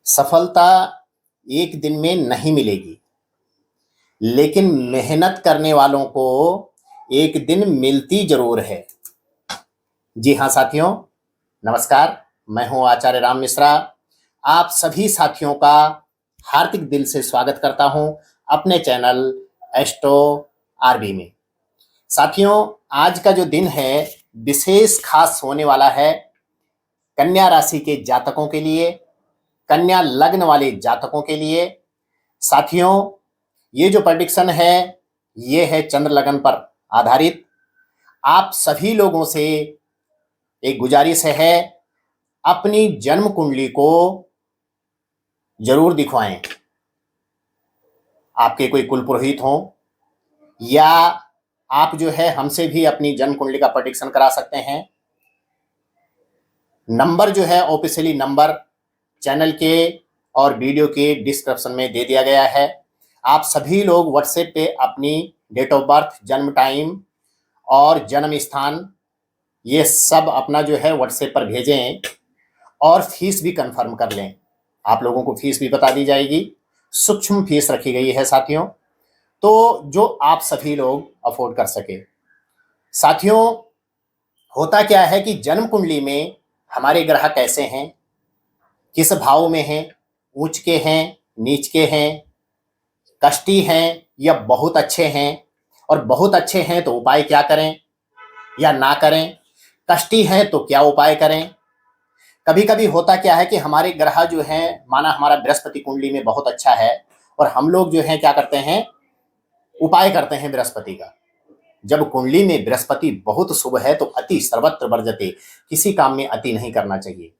सफलता एक दिन में नहीं मिलेगी, लेकिन मेहनत करने वालों को एक दिन मिलती जरूर है। जी हाँ साथियों, नमस्कार। मैं हूं आचार्य राम मिश्रा। आप सभी साथियों का हार्दिक दिल से स्वागत करता हूं अपने चैनल एस्ट्रो आरबी में। साथियों, आज का जो दिन है विशेष खास होने वाला है कन्या राशि के जातकों के लिए, कन्या लग्न वाले जातकों के लिए। साथियों, ये जो प्रेडिक्शन है ये है चंद्र लगन पर आधारित। आप सभी लोगों से एक गुजारिश है, अपनी जन्म कुंडली को जरूर दिखवाएं। आपके कोई कुल पुरोहित हो या आप जो है हमसे भी अपनी जन्म कुंडली का प्रेडिक्शन करा सकते हैं। नंबर जो है ऑफिशियली नंबर चैनल के और वीडियो के डिस्क्रिप्शन में दे दिया गया है। आप सभी लोग व्हाट्सएप पे अपनी डेट ऑफ बर्थ, जन्म टाइम और जन्म स्थान ये सब अपना जो है व्हाट्सएप पर भेजें और फीस भी कंफर्म कर लें। आप लोगों को फीस भी बता दी जाएगी, सूक्ष्म फीस रखी गई है साथियों, तो जो आप सभी लोग अफोर्ड कर सके। साथियों, होता क्या है कि जन्म कुंडली में हमारे ग्रह कैसे हैं, किस भाव में हैं, उच्च के हैं, नीच के हैं, कष्टी हैं या बहुत अच्छे हैं, और बहुत अच्छे हैं तो उपाय क्या करें या ना करें, कष्टी हैं तो क्या उपाय करें। कभी कभी होता क्या है कि हमारे ग्रह जो हैं, माना हमारा बृहस्पति कुंडली में बहुत अच्छा है और हम लोग जो है क्या करते हैं, उपाय करते हैं बृहस्पति का। जब कुंडली में बृहस्पति बहुत शुभ है तो अति सर्वत्र वर्जते, किसी काम में अति नहीं करना चाहिए।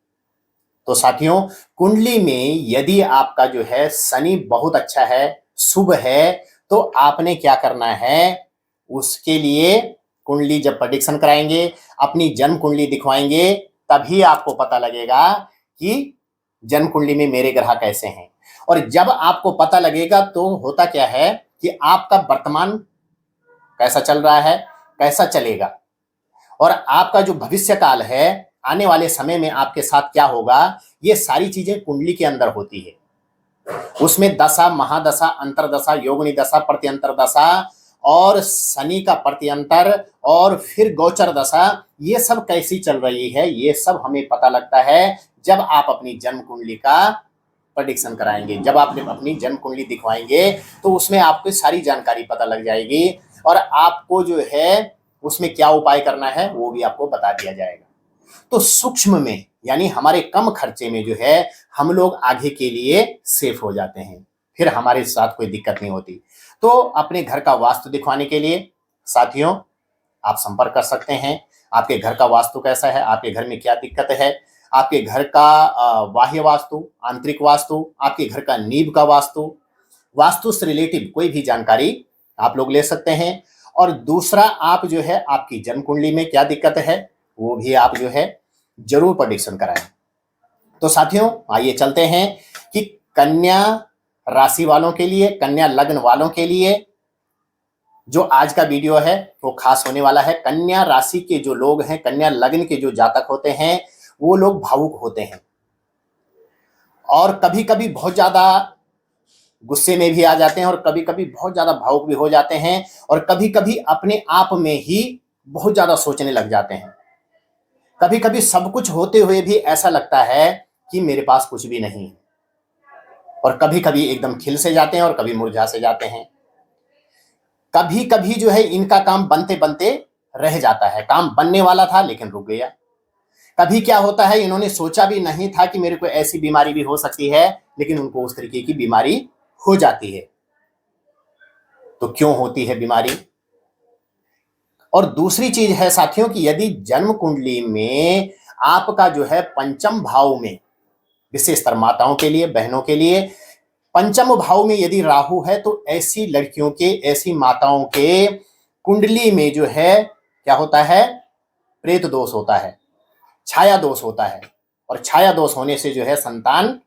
तो साथियों, कुंडली में यदि आपका जो है शनि बहुत अच्छा है, शुभ है, तो आपने क्या करना है, उसके लिए कुंडली जब प्रेडिक्शन कराएंगे, अपनी जन्म कुंडली दिखवाएंगे, तभी आपको पता लगेगा कि जन्म कुंडली में मेरे ग्रह कैसे हैं। और जब आपको पता लगेगा तो होता क्या है कि आपका वर्तमान कैसा चल रहा है, कैसा चलेगा, और आपका जो भविष्य काल है, आने वाले समय में आपके साथ क्या होगा, ये सारी चीजें कुंडली के अंदर होती है। उसमें दशा, महादशा, अंतरदशा, योगिनी दशा, प्रत्यंतर दशा और शनि का प्रत्यंतर और फिर गोचर दशा, ये सब कैसी चल रही है, ये सब हमें पता लगता है जब आप अपनी जन्म कुंडली का प्रेडिक्शन कराएंगे। जब आप अपनी जन्म कुंडली दिखवाएंगे तो उसमें आपको सारी जानकारी पता लग जाएगी और आपको जो है उसमें क्या उपाय करना है वो भी आपको बता दिया जाएगा। तो सूक्ष्म में यानी हमारे कम खर्चे में जो है हम लोग आगे के लिए सेफ हो जाते हैं, फिर हमारे साथ कोई दिक्कत नहीं होती। तो अपने घर का वास्तु दिखवाने के लिए साथियों आप संपर्क कर सकते हैं। आपके घर का वास्तु कैसा है, आपके घर में क्या दिक्कत है, आपके घर का बाह्य वास्तु, आंतरिक वास्तु, आपके घर का नींव का वास्तु, वास्तु से रिलेटिव कोई भी जानकारी आप लोग ले सकते हैं। और दूसरा, आप जो है आपकी जन्म कुंडली में क्या दिक्कत है वो भी आप जो है जरूर प्रेडिक्शन कराएं। तो साथियों, आइए चलते हैं कि कन्या राशि वालों के लिए, कन्या लग्न वालों के लिए जो आज का वीडियो है वो खास होने वाला है। कन्या राशि के जो लोग हैं, कन्या लग्न के जो जातक होते हैं, वो लोग भावुक होते हैं और कभी कभी बहुत ज्यादा गुस्से में भी आ जाते हैं और कभी कभी बहुत ज्यादा भावुक भी हो जाते हैं और कभी कभी अपने आप में ही बहुत ज्यादा सोचने लग जाते हैं। कभी कभी सब कुछ होते हुए भी ऐसा लगता है कि मेरे पास कुछ भी नहीं है, और कभी कभी एकदम खिल से जाते हैं और कभी मुरझा से जाते हैं। कभी कभी जो है इनका काम बनते बनते रह जाता है, काम बनने वाला था लेकिन रुक गया। कभी क्या होता है, इन्होंने सोचा भी नहीं था कि मेरे को ऐसी बीमारी भी हो सकती है, लेकिन उनको उस तरीके की बीमारी हो जाती है। तो क्यों होती है बीमारी? और दूसरी चीज है साथियों कि यदि जन्म कुंडली में आपका जो है पंचम भाव में, विशेषतर माताओं के लिए, बहनों के लिए, पंचम भाव में यदि राहु है तो ऐसी लड़कियों के, ऐसी माताओं के कुंडली में जो है क्या होता है, प्रेत दोष होता है, छाया दोष होता है। और छाया दोष होने से जो है संतान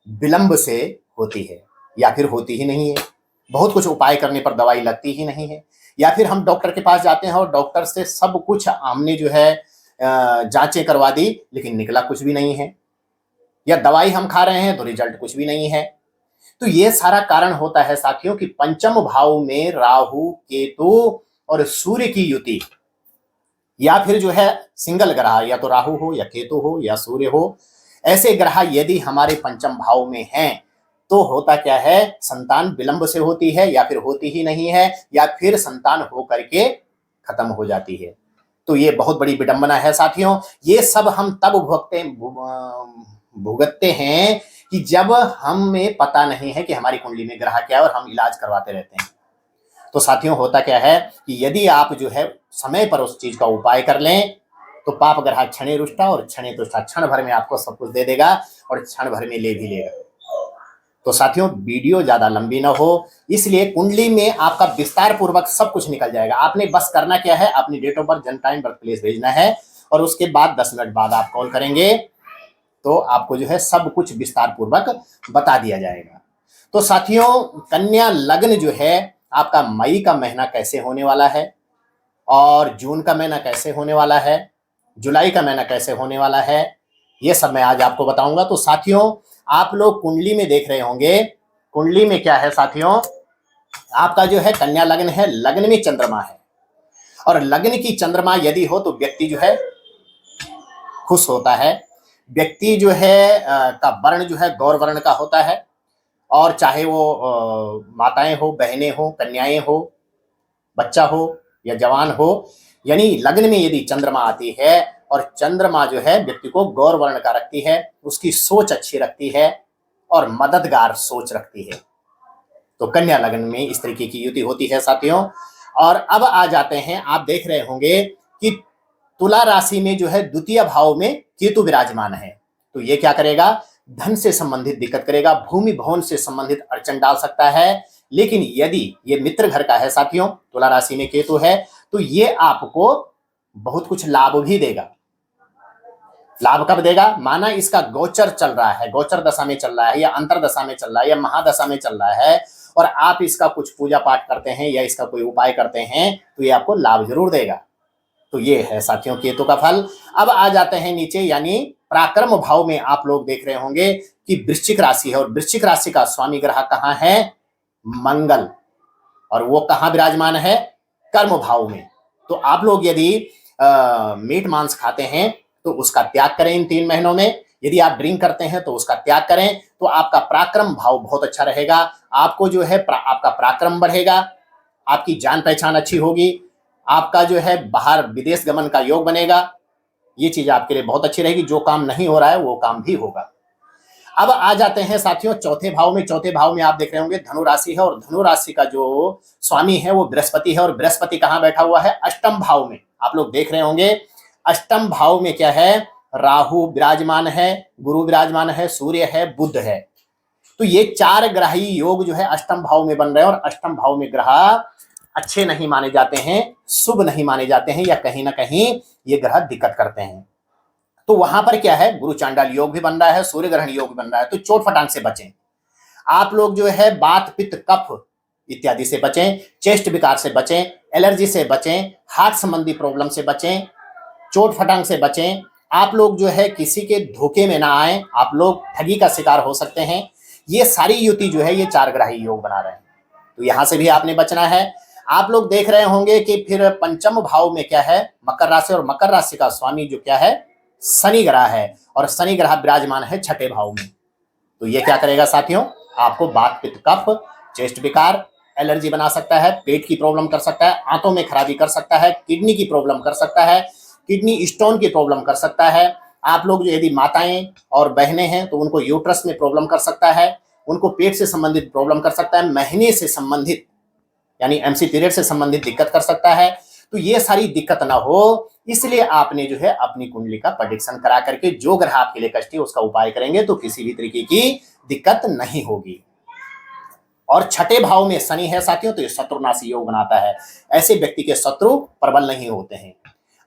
विलंब से होती है या फिर होती ही नहीं है। बहुत कुछ उपाय करने पर दवाई लगती ही नहीं है, या फिर हम डॉक्टर के पास जाते हैं और डॉक्टर से सब कुछ हमने जो है जांचें करवा दी लेकिन निकला कुछ भी नहीं है। या दवाई हम खा रहे हैं तो रिजल्ट कुछ भी नहीं है। तो ये सारा कारण होता है साथियों कि पंचम भाव में राहु, केतु और सूर्य की युति, या फिर जो है सिंगल ग्रह, या तो राहु हो या केतु हो या सूर्य हो, ऐसे ग्रह यदि हमारे पंचम भाव में हैं तो होता क्या है, संतान विलंब से होती है या फिर होती ही नहीं है, या फिर संतान हो करके खत्म हो जाती है। तो ये बहुत बड़ी विडंबना है साथियों। ये सब हम तब भुगतते हैं कि जब हमें पता नहीं है कि हमारी कुंडली में ग्रह क्या है और हम इलाज करवाते रहते हैं। तो साथियों होता क्या है कि यदि आप जो है समय पर उस चीज का उपाय कर लें तो पाप ग्रह क्षणे रुष्टा और क्षणे तुष्टा, क्षण भर में आपको सब कुछ दे देगा और क्षण भर में ले भी लेगा। तो साथियों वीडियो ज्यादा लंबी ना हो, इसलिए कुंडली में आपका विस्तार पूर्वक सब कुछ निकल जाएगा। आपने बस करना क्या है, अपनी डेट ऑफ बर्थ, जन्म टाइम, बर्थ प्लेस भेजना है और उसके बाद 10 मिनट बाद आप कॉल करेंगे तो आपको जो है सब कुछ विस्तार पूर्वक बता दिया जाएगा। तो साथियों कन्या लग्न जो है आपका मई का महीना कैसे होने वाला है और जून का महीना कैसे होने वाला है, जुलाई का महीना कैसे होने वाला है, ये सब मैं आज आपको बताऊंगा। तो साथियों आप लोग कुंडली में देख रहे होंगे, कुंडली में क्या है साथियों, आपका जो है कन्या लग्न है, लग्न में चंद्रमा है और लग्न की चंद्रमा यदि हो तो व्यक्ति जो है खुश होता है। व्यक्ति जो है का वर्ण जो है गौर वर्ण का होता है और चाहे वो माताएं हो, बहनें हो, कन्याएं हो, बच्चा हो या जवान हो, यानी लग्न में यदि चंद्रमा आती है और चंद्रमा जो है व्यक्ति को गौर वर्ण का रखती है, उसकी सोच अच्छी रखती है और मददगार सोच रखती है। तो कन्या लग्न में इस तरीके की युति होती है साथियों। और अब आ जाते हैं, आप देख रहे होंगे कि तुला राशि में जो है द्वितीय भाव में केतु विराजमान है। तो ये क्या करेगा, धन से संबंधित दिक्कत करेगा, भूमि भवन से संबंधित अड़चन डाल सकता है। लेकिन यदि ये मित्र घर का है साथियों, तुला राशि में केतु है, तो ये आपको बहुत कुछ लाभ भी देगा। लाभ कब देगा, माना इसका गोचर चल रहा है, गोचर दशा में चल रहा है या अंतर दशा में चल रहा है या महादशा में चल रहा है और आप इसका कुछ पूजा पाठ करते हैं या इसका कोई उपाय करते हैं तो ये आपको लाभ जरूर देगा। तो ये है साथियों केतु का फल। अब आ जाते हैं नीचे, यानी पराक्रम भाव में आप लोग देख रहे होंगे कि वृश्चिक राशि है और वृश्चिक राशि का स्वामी ग्रह कहाँ है, मंगल, और वो कहाँ विराजमान है, कर्म भाव में। तो आप लोग यदि मीट मांस खाते हैं तो उसका त्याग करें इन 3 महीनों में। यदि आप ड्रिंक करते हैं तो उसका त्याग करें, तो आपका पराक्रम भाव बहुत अच्छा रहेगा। आपको जो है आपका पराक्रम बढ़ेगा, आपकी जान पहचान अच्छी होगी, आपका जो है बाहर विदेश गमन का योग बनेगा। ये चीज आपके लिए बहुत अच्छी रहेगी। जो काम नहीं हो रहा है वो काम भी होगा। अब आ जाते हैं साथियों चौथे भाव में। चौथे भाव में आप देख रहे होंगे धनु राशि है और धनु राशि का जो स्वामी है वो बृहस्पति है और बृहस्पति कहाँ बैठा हुआ है, अष्टम भाव में। आप लोग देख रहे होंगे अष्टम भाव में क्या है, राहु विराजमान है, गुरु विराजमान है, सूर्य है, बुध है। तो ये 4 ग्रही योग जो है अष्टम भाव में बन रहे हैं और अष्टम भाव में ग्रह अच्छे नहीं माने जाते हैं, शुभ नहीं माने जाते हैं, या कहीं ना कहीं ये ग्रह दिक्कत करते हैं। तो वहां पर क्या है, गुरु चांडाल योग भी बन रहा है, सूर्य ग्रहण योग भी बन रहा है। तो चोट फटांग से बचें। आप लोग जो है बात, पित्त, कफ इत्यादि से बचें, चेस्ट विकार से बचें, एलर्जी से बचें, हार्ट संबंधी प्रॉब्लम से बचें, चोट फटांग से बचें। आप लोग जो है किसी के धोखे में ना आए, आप लोग ठगी का शिकार हो सकते हैं। ये सारी युति जो है ये 4 ग्राही योग बना रहे हैं, तो यहां से भी आपने बचना है। आप लोग देख रहे होंगे कि फिर पंचम भाव में क्या है, मकर राशि, और मकर राशि का स्वामी जो क्या है, शनि ग्रह है और शनि ग्रह विराजमान है 6ठे भाव में। तो ये क्या करेगा साथियों, आपको बात, पित्त, कफ, चेस्ट विकार, एलर्जी बना सकता है, पेट की प्रॉब्लम कर सकता है, आंतों में खराबी कर सकता है, किडनी की प्रॉब्लम कर सकता है, किडनी स्टोन की प्रॉब्लम कर सकता है। आप लोग जो यदि माताएं और बहनें हैं तो उनको यूट्रस में प्रॉब्लम कर सकता है, उनको पेट से संबंधित प्रॉब्लम कर सकता है, महीने से संबंधित यानी एमसी पीरियड से संबंधित दिक्कत कर सकता है। तो ये सारी दिक्कत ना हो, इसलिए आपने जो है अपनी कुंडली का प्रेडिक्शन करा करके जो ग्रह आपके लिए कष्टी उसका उपाय करेंगे तो किसी भी तरीके की दिक्कत नहीं होगी। और 6ठे भाव में शनि है साथियों, तो ये शत्रुनाशी योग बनाता है। ऐसे व्यक्ति के शत्रु प्रबल नहीं होते हैं।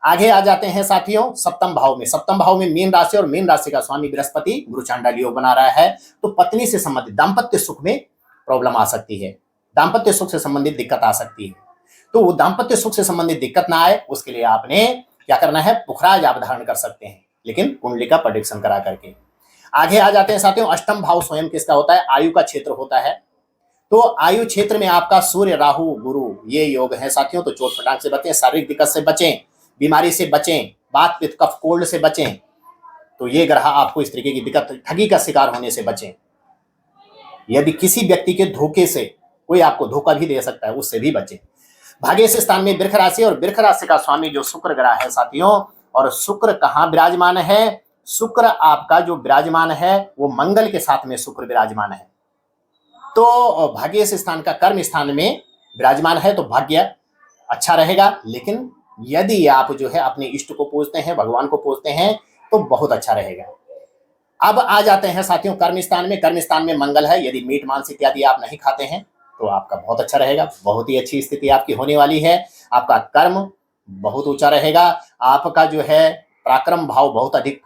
आगे आ जाते हैं साथियों सप्तम भाव में। सप्तम भाव में मीन राशि और मीन राशि का स्वामी बृहस्पति गुरु चांडाल योग बना रहा है। तो पत्नी से संबंधित दाम्पत्य सुख में प्रॉब्लम आ सकती है, दाम्पत्य सुख से संबंधित दिक्कत आ सकती है। तो वो दाम्पत्य सुख से संबंधित दिक्कत ना आए उसके लिए आपने क्या करना है, पुखराज आप धारण कर सकते हैं, लेकिन कुंडली का प्रेडिक्शन करा करके। आगे आ जाते हैं साथियों, अष्टम भाव स्वयं किसका होता है? आयु का क्षेत्र होता है। तो आयु क्षेत्र में आपका सूर्य, राहु, गुरु ये योग है साथियों। तो चोट फटाक से बचें, शारीरिक दिक्कत से बचें, बीमारी से बचें, बात पित्त कफ कोल्ड से बचें। तो ये ग्रह आपको इस तरीके की दिक्कत, ठगी का शिकार होने से बचें। यदि किसी व्यक्ति के धोखे से कोई आपको धोखा भी दे सकता है, उससे भी बचें। भाग्य से स्थान में वृक्ष राशि, और वृक्ष राशि का स्वामी जो शुक्र ग्रह है साथियों, और शुक्र कहाँ विराजमान है? शुक्र आपका जो विराजमान है वो मंगल के साथ में शुक्र विराजमान है। तो भाग्य से स्थान का कर्म स्थान में विराजमान है, तो भाग्य अच्छा रहेगा। लेकिन यदि आप जो है अपने इष्ट को पूजते हैं, भगवान को पूजते हैं, तो बहुत अच्छा रहेगा। अब आ जाते हैं साथियों कर्म स्थान में। कर्म स्थान में मंगल है। यदि मीट मांस इत्यादि आप नहीं खाते हैं तो आपका बहुत अच्छा रहेगा, बहुत ही अच्छी स्थिति आपकी होने वाली है। आपका कर्म बहुत ऊंचा रहेगा, आपका जो है पराक्रम भाव बहुत अधिक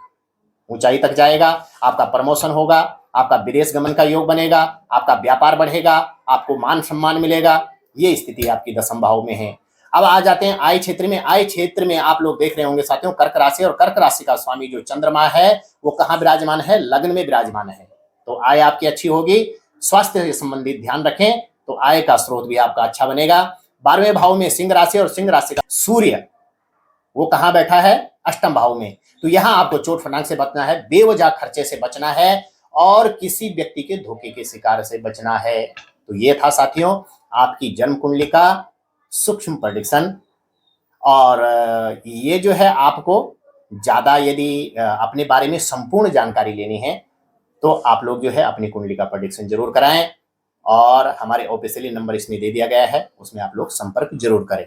ऊंचाई तक जाएगा, आपका प्रमोशन होगा, आपका विदेश गमन का योग बनेगा, आपका व्यापार बढ़ेगा, आपको मान सम्मान मिलेगा। ये स्थिति आपकी दशम भाव में है। अब आ जाते हैं आय क्षेत्र में। आय क्षेत्र में आप लोग देख रहे होंगे साथियों कर्क राशि, और कर्क राशि का स्वामी जो चंद्रमा है वो कहाँ विराजमान है? लग्न में विराजमान है। तो आय आपकी अच्छी होगी। स्वास्थ्य से संबंधित ध्यान रखें तो आय का स्रोत भी आपका अच्छा बनेगा। 12वें भाव में सिंह राशि, और सिंह राशि का सूर्य वो कहाँ बैठा है? अष्टम भाव में। तो यहां आपको चोट फटाक से बचना है, बेवजह खर्चे से बचना है, और किसी व्यक्ति के धोखे के शिकार से बचना है। तो ये था साथियों आपकी जन्म कुंडली का सूक्ष्म प्रेडिक्शन। और ये जो है आपको ज्यादा यदि अपने बारे में संपूर्ण जानकारी लेनी है तो आप लोग जो है अपनी कुंडली का प्रेडिक्शन जरूर कराएं, और हमारे ऑफिशियली नंबर इसमें दे दिया गया है, उसमें आप लोग संपर्क जरूर करें।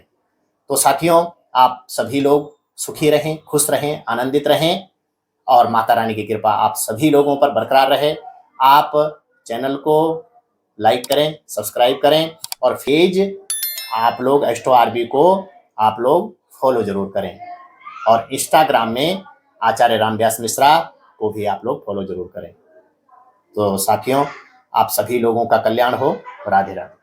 तो साथियों आप सभी लोग सुखी रहें, खुश रहें, आनंदित रहें, और माता रानी की कृपा आप सभी लोगों पर बरकरार रहे। आप चैनल को लाइक करें, सब्सक्राइब करें, और पेज आप लोग एस्ट्रो आरबी को आप लोग फॉलो जरूर करें, और इंस्टाग्राम में आचार्य रामव्यास मिश्रा को भी आप लोग फॉलो जरूर करें। तो साथियों आप सभी लोगों का कल्याण हो। राधे राधे।